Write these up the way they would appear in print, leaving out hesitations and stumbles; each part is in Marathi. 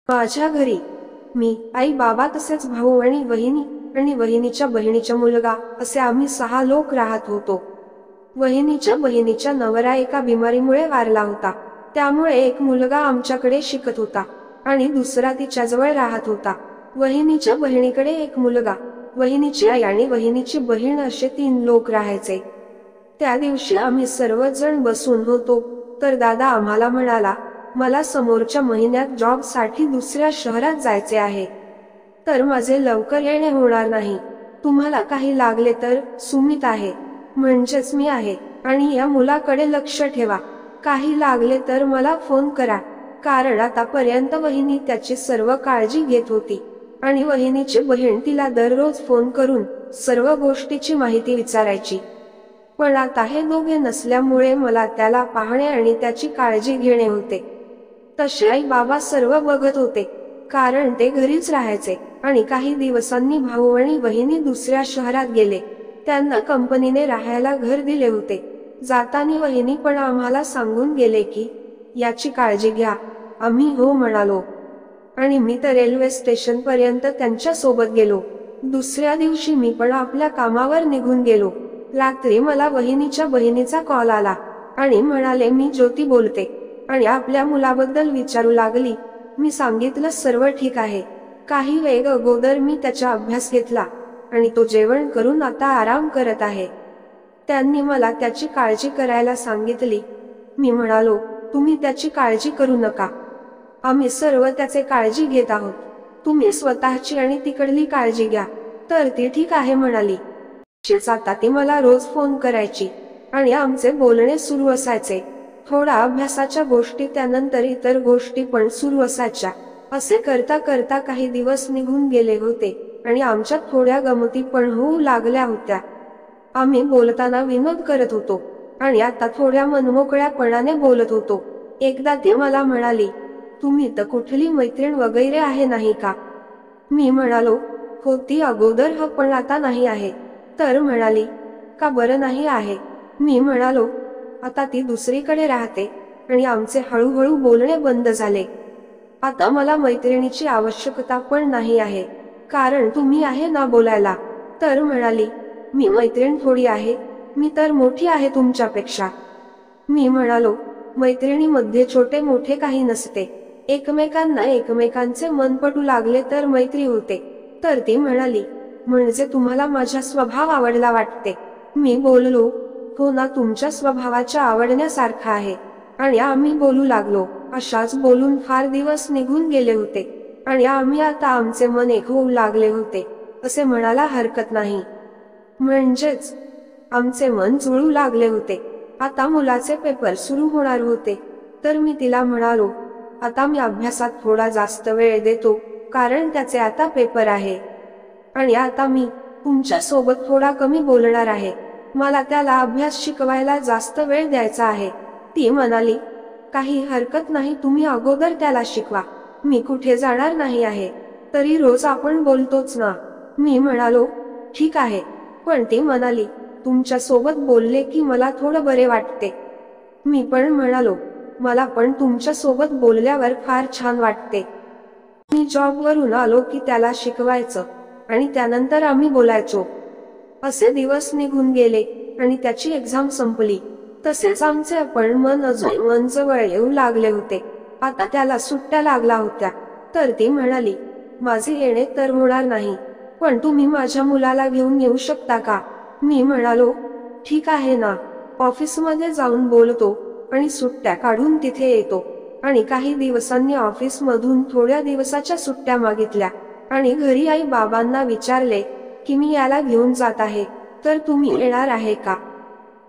माझ्या घरी मी, आई, बाबा तसेच भाऊ आणि वहिनीच्या बहिणीचा मुलगा असे आम्ही 6 लोक राहत होतो. वहिनीच्या बहिणीचा नवरा एका बिमारीमुळे वारला होता. त्यामुळे एक मुलगा आमच्याकडे शिकत होता आणि दुसरा तिच्याजवळ राहत होता. वहिनीच्या बहिणीकडे एक मुलगा, वहिनीची आई आणि वहिनीची बहीण असे 3 लोक राहायचे. त्या दिवशी आम्ही सर्वजण बसून होतो तर दादा आम्हाला म्हणाला, मला समोरच्या महिन्यात जॉब साठी दुसऱ्या शहरात जायचे आहे, तर माझे लवकर येणे होणार नाही. तुम्हाला काही लागले तर सुमित आहे, म्हणजेच मी आहे, आणि या मुलाकडे लक्ष ठेवा. काही लागले तर मला फोन करा, कारण आतापर्यंत वहिनी त्याची सर्व काळजी घेत होती आणि वहिनीची बहीण तिला दररोज फोन करून सर्व गोष्टीची माहिती विचारायची. पण आता हे दोघे नसल्यामुळे मला त्याला पाहणे आणि त्याची काळजी घेणे होते. तसे आई बाबा सर्व बघत होते, कारण ते घरीच राहायचे. आणि काही दिवसांनी भाऊ आणि वहिनी दुसऱ्या शहरात गेले. त्यांना कंपनीने राहायला घर दिले होते. जाताना वहिनी पण आम्हाला सांगून गेले की याची काळजी घ्या. आम्ही हो म्हणालो आणि मी तर रेल्वे स्टेशन पर्यंत त्यांच्या सोबत गेलो. दुसऱ्या दिवशी मी पण आपल्या कामावर निघून गेलो. रात्री मला वहिनीच्या बहिणीचा कॉल आला आणि म्हणाले, मी ज्योती बोलते आणि आपल्या मुलाबद्दल विचारू लागली. मी सांगितलं सर्व ठीक आहे. काही वेळ अगोदर मी त्याचा अभ्यास घेतला आणि तो जेवण करून आता आराम करत आहे. त्यांनी मला त्याची काळजी करायला सांगितली. मी म्हणालो, तुम्ही त्याची काळजी करू नका, आम्ही सर्व त्याचे काळजी घेत आहोत. तुम्ही स्वतःची आणि तिकडली काळजी घ्या. तर ती ठीक आहे म्हणाली. आता ती मला रोज फोन करायची आणि आमचे बोलणे सुरू असायचे. थोडा अभ्यासाच्या गोष्टी, त्यानंतर इतर गोष्टी पण सुरू असायच्या. असे करता करता काही दिवस निघून गेले होते आणि आमच्यात थोड्या गमती पण होऊ लागल्या होत्या. आम्ही बोलताना विनोद करत होतो आणि आता थोड्या मनमोकळ्यापणाने बोलत होतो. एकदा ती मला म्हणाली, तुम्ही तर कुठली मैत्रीण वगैरे आहे नाही का? मी म्हणालो, होती अगोदर पण आता नाही आहे. तर म्हणाली, का बरं नाही आहे? मी म्हणालो, आता ती दुसरीकडे राहते आणि आमचे हळूहळू बोलणे बंद झाले. आता मला मैत्रिणीची आवश्यकता पण नाही आहे, कारण तुम्ही आहे ना बोलायला. तर म्हणाली, मी मैत्रीण थोडी आहे, मी तर मोठी आहे तुमच्यापेक्षा. मी म्हणालो, मैत्रिणीमध्ये छोटे मोठे काही नसते, एकमेकांना एकमेकांचे मन पटू लागले तर मैत्री होते. तर ती म्हणाली, म्हणजे तुम्हाला माझा स्वभाव आवडला वाटते? मी बोललो, हो ना, तुमच्या स्वभावाच्या आवडण्यासारखा आहे. आणि आम्ही बोलू लागलो. अशाच बोलून फार दिवस निघून गेले होते आणि आम्ही आता आमचे मन एक होऊ लागले होते असे म्हणायला हरकत नाही. म्हणजेच आमचे मन जुळू लागले होते. आता मुलाचे पेपर सुरू होणार होते. तर मी तिला म्हणालो, आता मी अभ्यासात थोडा जास्त वेळ देतो, कारण त्याचे आता पेपर आहे. आणि आता मी तुमच्या सोबत थोडा कमी बोलणार आहे. मला त्याला अभ्यास शिकवायला जास्त वेळ द्यायचा आहे. ती म्हणाली, काही हरकत नाही, तुम्ही अगोदर त्याला शिकवा, मी कुठे जाणार नाही आहे. तरी रोज आपण बोलतोच ना. मी म्हणालो, ठीक आहे. पण ती म्हणाली, तुमच्या सोबत बोलले की मला थोडं बरे वाटते. मी पण म्हणालो, मला पण तुमच्या सोबत बोलल्यावर फार छान वाटते. मी जॉबवरून आलो की त्याला शिकवायचं आणि त्यानंतर आम्ही बोलायचो. असे दिवस निघून गेले आणि त्याची एक्झाम संपली. तसेच आमचे पण मन अजून जवळ येऊ लागले होते. आता त्याला सुट्ट्या लागल्या होत्या. तर ती म्हणाली, माझे येणे तर होणार नाही, पण तुम्ही माझ्या मुलाला घेऊन येऊ शकता का? मी म्हणालो, ठीक आहे ना, ऑफिसमध्ये जाऊन बोलतो आणि सुट्ट्या काढून तिथे येतो. आणि काही दिवसांनी ऑफिस मधून थोड्या दिवसाच्या सुट्ट्या मागितल्या आणि घरी आई बाबांना विचारले की मी याला घेऊन जात आहे, तर तुम्ही येणार आहे का?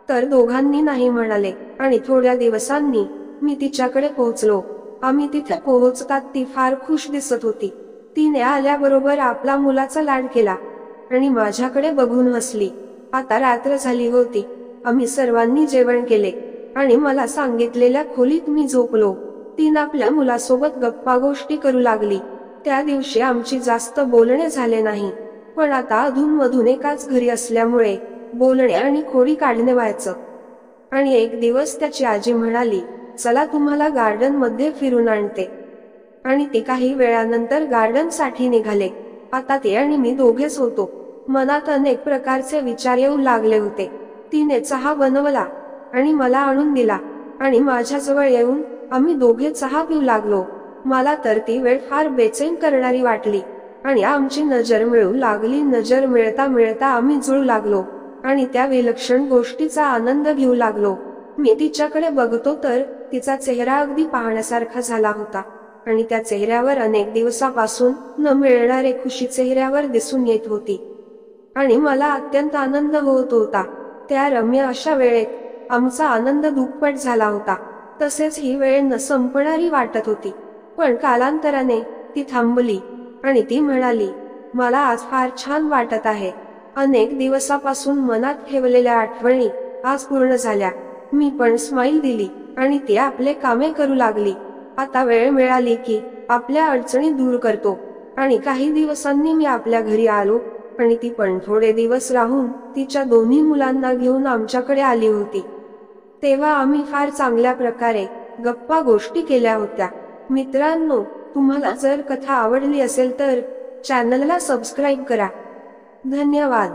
तर दोघांनी नाही म्हणाले. आणि थोड्या दिवसांनी मी तिच्याकडे पोहोचलो. आम्ही तिथे पोहोचतात ती फार खुश दिसत होती. तिने आल्याबरोबर आपला मुलाचा लाड केला आणि माझ्याकडे बघून हसली. आता रात्र झाली होती. आम्ही सर्वांनी जेवण केले आणि मला सांगितलेल्या खोलीत मी झोपलो. तीन आपल्या मुलासोबत गप्पा गोष्टी करू लागली. त्या दिवशी आमची जास्त बोलणे झाले नाही, पण आता अधूनमधून एकाच घरी असल्यामुळे बोलणे आणि खोडी काढणे व्हायचं. आणि एक दिवस त्याची आजी म्हणाली, चला तुम्हाला गार्डन मध्ये फिरून आणते. आणि ते काही वेळानंतर गार्डन साठी निघाले. आता ते आणि मी दोघेच होतो. मनात अनेक प्रकारचे विचार येऊ लागले होते. तिने चहा बनवला आणि मला आणून दिला आणि माझ्याजवळ येऊन आम्ही दोघे चहा पिऊ लागलो. मला तर ती वेळ फार बेचैन करणारी वाटली आणि आमची नजर मिळू लागली. नजर मिळता मिळता आम्ही जुळू लागलो आणि त्या विलक्षण गोष्टीचा आनंद घेऊ लागलो. मी तिच्याकडे बघतो तर तिचा चेहरा अगदी पाहण्यासारखा झाला होता आणि त्या चेहऱ्यावर अनेक दिवसापासून न मिळणारे खुशी चेहऱ्यावर दिसून येत होती आणि मला अत्यंत आनंद होत होता. त्या रम्य अशा वेळेत आमचा आनंद दुप्पट झाला होता. तसेच ही वेळ न संपणारी वाटत होती. पण कालांतराने ती थांबली आणि ती म्हणाली, मला आज फार छान वाटत आहे. अनेक दिवसापासून मनात ठेवलेल्या आठवणी आज पूर्ण झाल्या. मी पण स्माईल दिली आणि ती आपले कामे करू लागली. आता वेळ मिळाली की आपल्या अडचणी दूर करतो. आणि काही दिवसांनी मी आपल्या घरी आलो आणि ती पण थोडे दिवस राहून तिच्या दोन्ही मुलांना घेऊन आमच्याकडे आली होती. तेव्हा आम्ही फार चांगल्या प्रकारे गप्पा गोष्टी केल्या होत्या. मित्रांनो, तुम्हाला जर कथा आवडली असेल तर चॅनलला सबस्क्राईब करा. धन्यवाद.